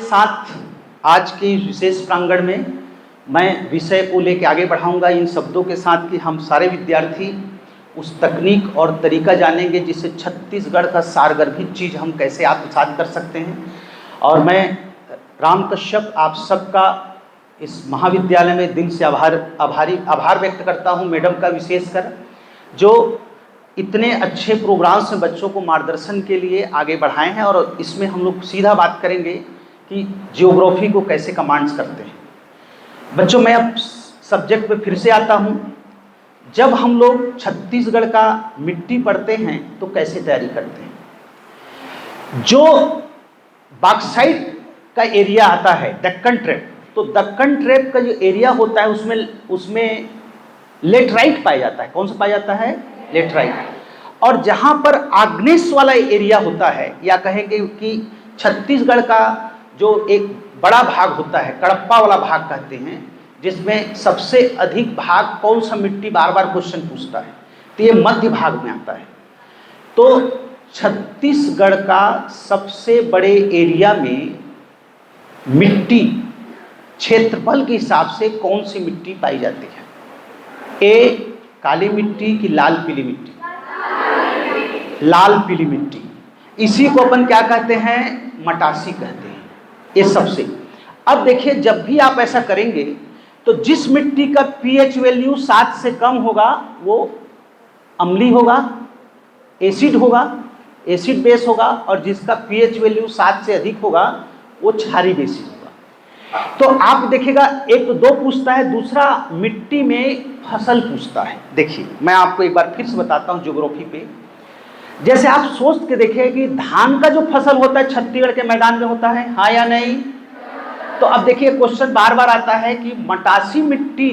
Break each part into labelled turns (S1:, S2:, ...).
S1: साथ आज के विशेष प्रांगण में मैं विषय को लेकर आगे बढ़ाऊंगा इन शब्दों के साथ कि हम सारे विद्यार्थी उस तकनीक और तरीका जानेंगे जिससे छत्तीसगढ़ का सारगर्भित चीज़ हम कैसे आत्मसात कर सकते हैं। और मैं राम कश्यप आप सबका इस महाविद्यालय में दिल से आभार व्यक्त करता हूं, मैडम का विशेषकर, जो इतने अच्छे प्रोग्राम्स में बच्चों को मार्गदर्शन के लिए आगे बढ़ाए हैं। और इसमें हम लोग सीधा बात करेंगे कि जियोग्राफी को कैसे कमांड्स करते हैं। बच्चों, मैं अब सब्जेक्ट पे फिर से आता हूं। जब हम लोग छत्तीसगढ़ का मिट्टी पढ़ते हैं तो कैसे तैयारी करते हैं। जो बॉक्साइट का एरिया आता है दक्कन ट्रैप, तो दक्कन ट्रैप का जो एरिया होता है उसमें लेटराइट पाया जाता है। कौन सा पाया जाता है? लेटराइट। और जहां पर आग्नेय वाला एरिया होता है, या कहेंगे कि छत्तीसगढ़ का जो एक बड़ा भाग होता है, कड़प्पा वाला भाग कहते हैं, जिसमें सबसे अधिक भाग कौन सा मिट्टी बार बार क्वेश्चन पूछता है, तो ये मध्य भाग में आता है। तो छत्तीसगढ़ का सबसे बड़े एरिया में मिट्टी क्षेत्रफल के हिसाब से कौन सी मिट्टी पाई जाती है? ए काली मिट्टी कि लाल पीली मिट्टी? लाल पीली मिट्टी। इसी को अपन क्या कहते हैं? मटासी कहते हैं। ये सबसे। अब देखिए, जब भी आप ऐसा करेंगे तो जिस मिट्टी का पीएच वैल्यू 7 से कम होगा वो अम्लीय होगा, एसिड होगा, एसिड बेस होगा, और जिसका पीएच वैल्यू 7 से अधिक होगा वो क्षारीय बेसिस होगा। तो आप देखिएगा, एक तो 2 पूछता है, दूसरा मिट्टी में फसल पूछता है। देखिए, मैं आपको एक बार फिर से बताता हूँ ज्योग्राफी पे। जैसे आप सोच के देखिए कि धान का जो फसल होता है छत्तीसगढ़ के मैदान में होता है, हाँ या नहीं? तो अब देखिए, क्वेश्चन बार बार आता है कि मटासी मिट्टी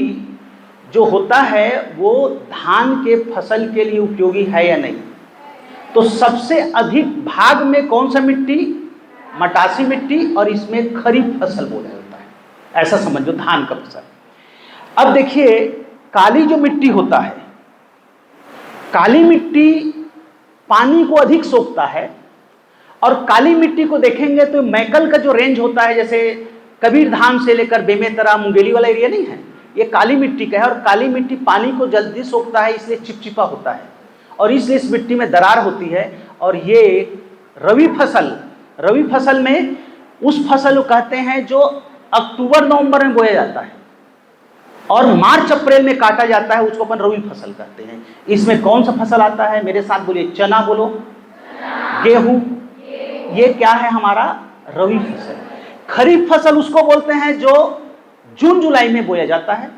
S1: जो होता है वो धान के फसल के लिए उपयोगी है या नहीं। तो सबसे अधिक भाग में कौन सा मिट्टी? मटासी मिट्टी, और इसमें खरीफ फसल बोला जाता है। ऐसा समझो, धान का फसल। अब देखिए, काली जो मिट्टी होता है, काली मिट्टी पानी को अधिक सोखता है। और काली मिट्टी को देखेंगे तो मैकल का जो रेंज होता है, जैसे कबीरधाम से लेकर बेमेतरा मुंगेली वाला एरिया नहीं है, ये काली मिट्टी का है। और काली मिट्टी पानी को जल्दी सोखता है, इसलिए चिपचिपा होता है, और इसलिए इस मिट्टी में दरार होती है। और ये रवि फसल में उस फसल को कहते हैं जो अक्टूबर नवंबर में बोया जाता है और मार्च अप्रैल में काटा जाता है, उसको अपन रवि फसल कहते हैं। इसमें कौन सा फसल आता है? मेरे साथ बोलिए, चना बोलो, गेहूं। ये क्या है? हमारा रवि फसल। खरीफ फसल उसको बोलते हैं जो जून जुलाई में बोया जाता है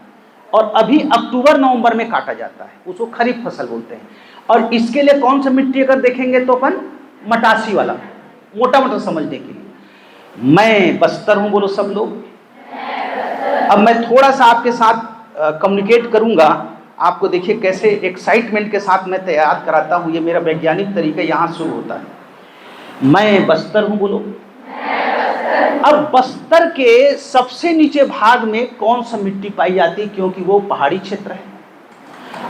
S1: और अभी अक्टूबर नवंबर में काटा जाता है, उसको खरीफ फसल बोलते हैं। और इसके लिए कौन सा मिट्टी अगर देखेंगे तो अपन मटासी वाला, मोटा मोटा समझने के लिए। मैं बस्तर हूं, बोलो सब लोग। अब मैं थोड़ा सा आपके साथ कम्युनिकेट करूंगा, आपको देखिए कैसे एक्साइटमेंट के साथ मैं तैयार कराता हूं। ये मेरा वैज्ञानिक तरीका यहाँ शुरू होता है। मैं बस्तर हूं, बोलो। अब बस्तर के सबसे नीचे भाग में कौन सा मिट्टी पाई जाती है? क्योंकि वो पहाड़ी क्षेत्र है।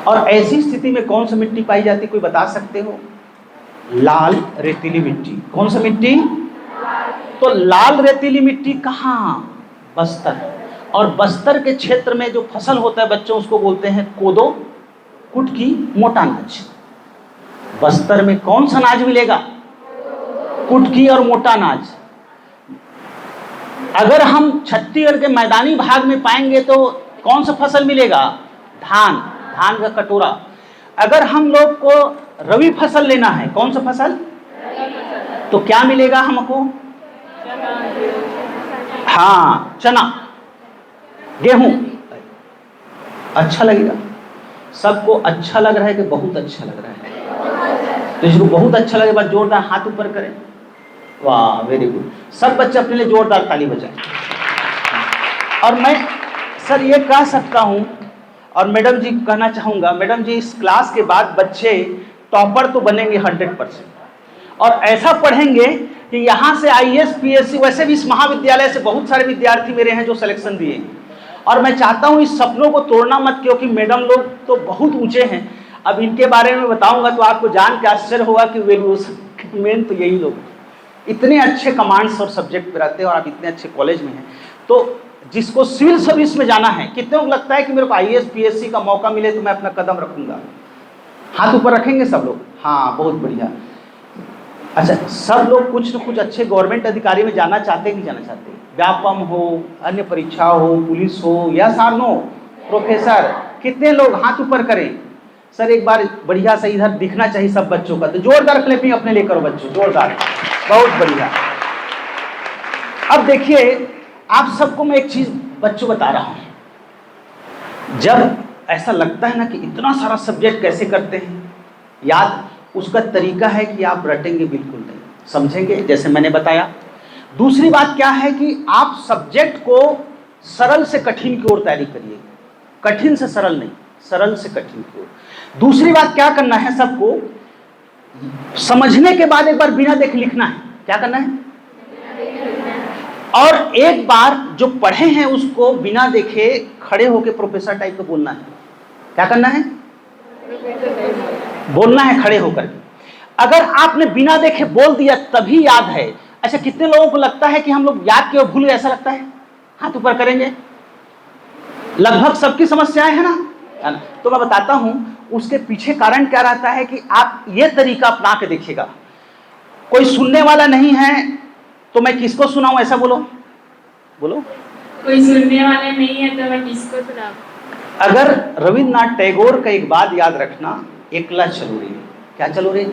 S1: और ऐसी स्थिति में कौन सा मिट्टी पाई जाती है, कोई बता सकते हो? लाल रेतीली मिट्टी। कौन सा मिट्टी? तो लाल रेतीली मिट्टी कहाँ? बस्तर। और बस्तर के क्षेत्र में जो फसल होता है बच्चों, उसको बोलते हैं कोदो, कुटकी, मोटा अनाज। बस्तर में कौन सा अनाज मिलेगा? कुटकी और मोटा अनाज। अगर हम छत्तीसगढ़ के मैदानी भाग में पाएंगे तो कौन सा फसल मिलेगा? धान का कटोरा। अगर हम लोग को रवि फसल लेना है, कौन सा फसल? तो क्या मिलेगा हमको? हाँ, चना, गेहूं। अच्छा लगेगा सबको? अच्छा लग रहा है कि बहुत अच्छा लग रहा है? तो इसको बहुत अच्छा लगे, बात जोरदार हाथ ऊपर करें। वाह, वेरी गुड। सब बच्चे अपने लिए जोरदार ताली बजाएं। और मैं सर ये कह सकता हूं, और मैडम जी कहना चाहूंगा, मैडम जी इस क्लास के बाद बच्चे टॉपर तो बनेंगे 100%, और ऐसा पढ़ेंगे कि यहाँ से IAS PSC, वैसे भी इस महाविद्यालय से बहुत सारे विद्यार्थी मेरे हैं जो सिलेक्शन दिए। और मैं चाहता हूँ इस सपनों को तोड़ना मत, क्योंकि मैडम लोग तो बहुत ऊंचे हैं। अब इनके बारे में बताऊंगा तो आपको जान के आश्चर्य होगा कि वैल्यूएशन मेन तो यही लोग। इतने अच्छे कमांड्स और सब्जेक्ट पे रहते हैं और आप इतने अच्छे कॉलेज में हैं, तो जिसको सिविल सर्विस में जाना है, कितने को लगता है कि मेरे को IAS PSC का मौका मिले तो मैं अपना कदम रखूंगा? हाथ ऊपर रखेंगे सब लोग। हाँ, बहुत बढ़िया। अच्छा, सब लोग कुछ न कुछ अच्छे गवर्नमेंट अधिकारी में जाना चाहते हैं कि जाना चाहते हैं? व्यापम हो, अन्य परीक्षा हो, पुलिस हो, या सार नो प्रोफेसर, कितने लोग हाथ ऊपर करें? सर एक बार बढ़िया से इधर दिखना चाहिए सब बच्चों का, तो जोरदार क्लैपिंग अपने लिए करो बच्चों, जोरदार, बहुत बढ़िया। अब देखिए, आप सबको मैं एक चीज बच्चों बता रहा हूं, जब ऐसा लगता है ना कि इतना सारा सब्जेक्ट कैसे करते हैं याद, उसका तरीका है कि आप रटेंगे बिल्कुल नहीं, समझेंगे जैसे मैंने बताया। दूसरी बात क्या है कि आप सब्जेक्ट को सरल से कठिन की ओर तैयारी करिए, कठिन से सरल नहीं, सरल से कठिन की ओर। दूसरी बात क्या करना है, सबको समझने के बाद एक बार बिना देखे लिखना है। क्या करना है? और एक बार जो पढ़े हैं उसको बिना देखे खड़े होकर प्रोफेसर टाइप का बोलना है। क्या करना है? बोलना है खड़े होकर। अगर आपने बिना देखे बोल दिया तभी याद है। अच्छा, कितने लोगों को लगता है कि हम लोग याद के भूल गए, ऐसा लगता है? हाथ ऊपर करेंगे। लगभग सबकी समस्याएं है ना? तो मैं बताता हूं उसके पीछे कारण क्या रहता है कि आप ये तरीका अपना के देखिएगा। कोई सुनने वाला नहीं है तो मैं किसको सुनाऊं, ऐसा बोलो, बोलो।
S2: कोई सुनने वाला नहीं है तो मैं किसको सुनाऊं?
S1: अगर रविन्द्रनाथ टैगोर का एक बात याद रखना, एकला चलो रे। क्या चलो रे?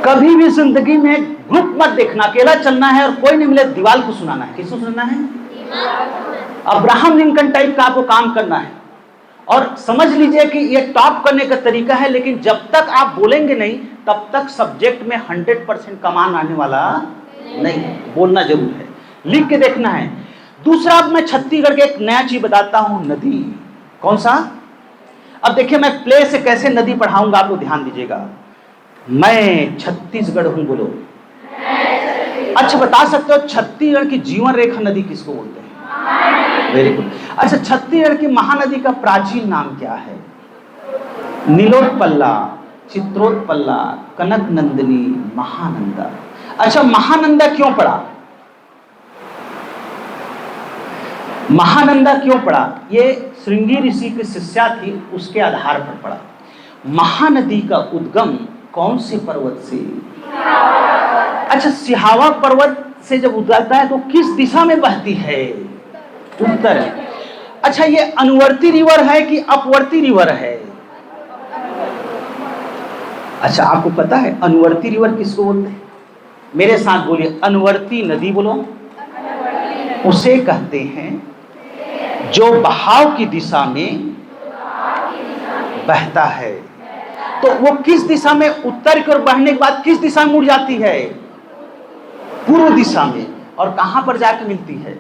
S1: कभी भी जिंदगी में ग्रुप मत देखना, अकेला चलना है और कोई नहीं मिले दीवार को सुनाना है। किसको सुनाना है? अब्राहम लिंकन टाइप का आपको काम करना है। और समझ लीजिए कि ये टॉप करने का तरीका है, लेकिन जब तक आप बोलेंगे नहीं तब तक सब्जेक्ट में 100% कमान आने वाला नहीं। बोलना जरूर है, लिख के देखना है। दूसरा, अब मैं छत्तीसगढ़ के एक नया चीज बताता हूं, नदी। कौन सा? अब देखिए मैं प्ले से कैसे नदी पढ़ाऊंगा, आपको ध्यान दीजिएगा। मैं छत्तीसगढ़ हूं, बोलो। अच्छा, बता सकते हो छत्तीसगढ़ की जीवन रेखा नदी किसको बोलते हैं? Very good. अच्छा, छत्तीसगढ़ की महानदी का प्राचीन नाम क्या है? नीलोत्पल्ला, चित्रोत्पल्ला, कनक नंदिनी, महानंदा। अच्छा, महानंदा क्यों पड़ा? महानंदा क्यों पड़ा? ये श्रृंगी ऋषि की शिष्या थी, उसके आधार पर पड़ा। महानदी का उद्गम कौन से पर्वत से? अच्छा, सिहावा पर्वत से जब उगलता है तो किस दिशा में बहती है? उत्तर। अच्छा, ये अनुवर्ती रिवर है कि अपवर्ती रिवर है? अच्छा, आपको पता है अनुवर्ती रिवर किसको बोलते हैं? मेरे साथ बोलिए, अनुवर्ती नदी बोलो। उसे कहते हैं जो बहाव की दिशा में बहता है। तो वो किस दिशा में? उत्तर की ओर बहने के बाद किस दिशा में मुड़ जाती है? पूर्व दिशा में। और कहां पर जाकर मिलती है?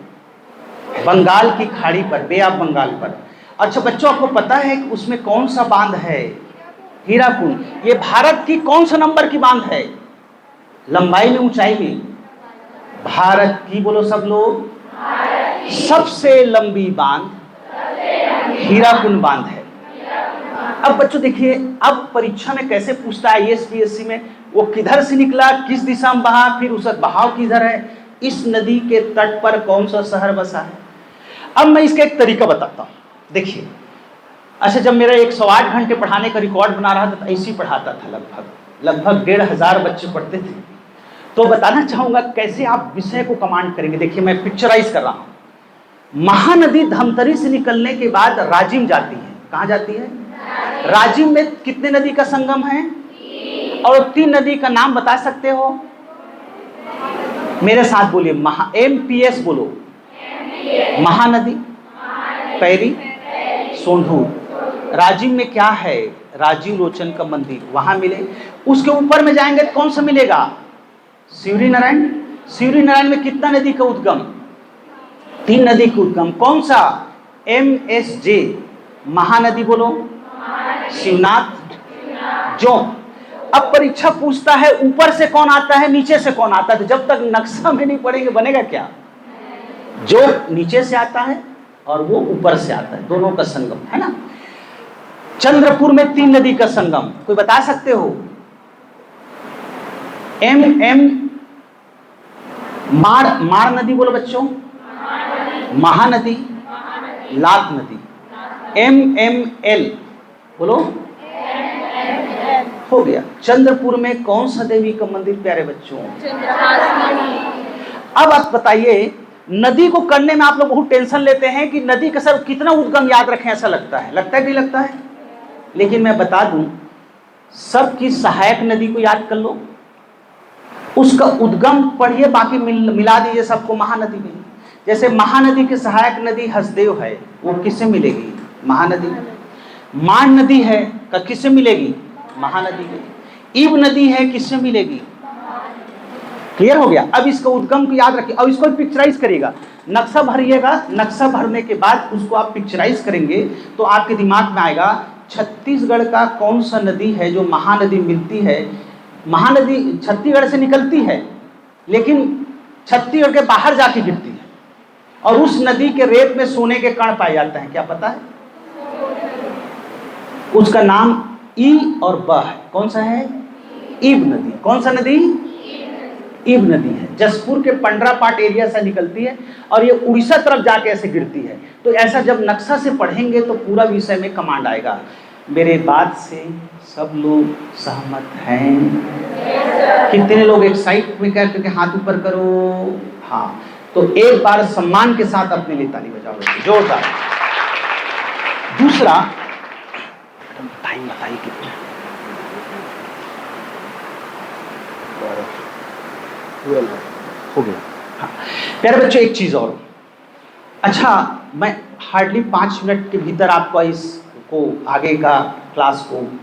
S1: बंगाल की खाड़ी पर, बे ऑफ बंगाल पर। अच्छा बच्चों, आपको पता है कि उसमें कौन सा बांध है? हीराकुंड। ये भारत की कौन सा नंबर की बांध है? लंबाई में, ऊंचाई में? भारत की, बोलो सब लोग। सबसे लंबी बांध हीराकुंड बांध है। अब बच्चों देखिए, अब परीक्षा में कैसे पूछता है IAS PSC में, वो किधर से निकला, किस दिशा में बहा, फिर उसका बहाव किधर है, इस नदी के तट पर कौन सा शहर बसा है। अब मैं इसका एक तरीका बताता हूं, देखिए। अच्छा, जब मेरा 108 घंटे पढ़ाने का रिकॉर्ड बना रहा था तो ऐसे ही पढ़ाता था, लगभग 1500 बच्चे पढ़ते थे। तो बताना चाहूंगा कैसे आप विषय को कमांड करेंगे। देखिए मैं पिक्चराइज कर रहा हूं। महानदी धमतरी से निकलने के बाद राजिम जाती है। कहां जाती है? राजिम में कितने नदी का संगम है? और 3 नदी का नाम बता सकते हो? मेरे साथ बोलिए, MPS बोलो। महानदी, पैरी, सोंढू। राजिम में क्या है? राजीव लोचन का मंदिर, वहां मिले। उसके ऊपर में जाएंगे तो कौन सा मिलेगा? शिवरी नारायण। शिवरी नारायण में कितना नदी का उद्गम? 3 नदी का उद्गम। कौन सा? MSJ। महानदी बोलो। शिवनाथ, जो। अब परीक्षा पूछता है ऊपर से कौन आता है, नीचे से कौन आता है। तो जब तक नक्शा में नहीं पढ़ेंगे बनेगा क्या? जो नीचे से आता है और वो ऊपर से आता है, दोनों का संगम है ना। चंद्रपुर में 3 नदी का संगम, कोई बता सकते हो? मार नदी बोलो बच्चों, महानदी, लात नदी, MML बोलो, हो गया। चंद्रपुर में कौन सा देवी का मंदिर प्यारे बच्चों? अब आप बताइए, नदी को करने में आप लोग बहुत टेंशन लेते हैं कि नदी का सर कितना उद्गम याद रखें, ऐसा लगता है कि नहीं लगता है? लेकिन मैं बता दूं, सबकी सहायक नदी को याद कर लो, उसका उद्गम पढ़िए, बाकी मिला दीजिए सबको महानदी में। जैसे महानदी की सहायक नदी हसदेव है, वो किससे मिलेगी? महानदी। मान नदी है का किससे मिलेगी? महानदी की। ईब नदी है, किससे मिलेगी? क्लियर हो गया? अब इसका उद्गम को याद रखिए, अब इसको पिक्चराइज करिएगा, नक्शा भरिएगा, नक्शा भरने के बाद उसको आप पिक्चराइज करेंगे तो आपके दिमाग में आएगा छत्तीसगढ़ का कौन सा नदी है जो महानदी मिलती है। महानदी छत्तीसगढ़ से निकलती है लेकिन छत्तीसगढ़ के बाहर जाके गिरती है, और उस नदी के रेत में सोने के कण पाए जाते हैं, क्या पता है? उसका नाम ई और ब है। कौन सा है? ईब नदी। कौन सा नदी? ईब नदी है। जसपुर के पंडरा पाट एरिया से निकलती है और ये उड़ीसा तरफ जाके ऐसे गिरती है। तो ऐसा जब नक्शा से पढ़ेंगे तो पूरा विषय में कमांड आएगा। मेरे बात से सब लोग सहमत हैं? कितने लोग एक्साइट में करके हाथ ऊपर करो? हाँ, तो एक बार सम्मान के साथ अपने लिए ताली बजाओ जोरदार। दूसरा, टाइम बताइए कितना? हो गया। हाँ प्यारे बच्चों, एक चीज और, अच्छा मैं हार्डली 5 मिनट के भीतर आपको इसको आगे का क्लास को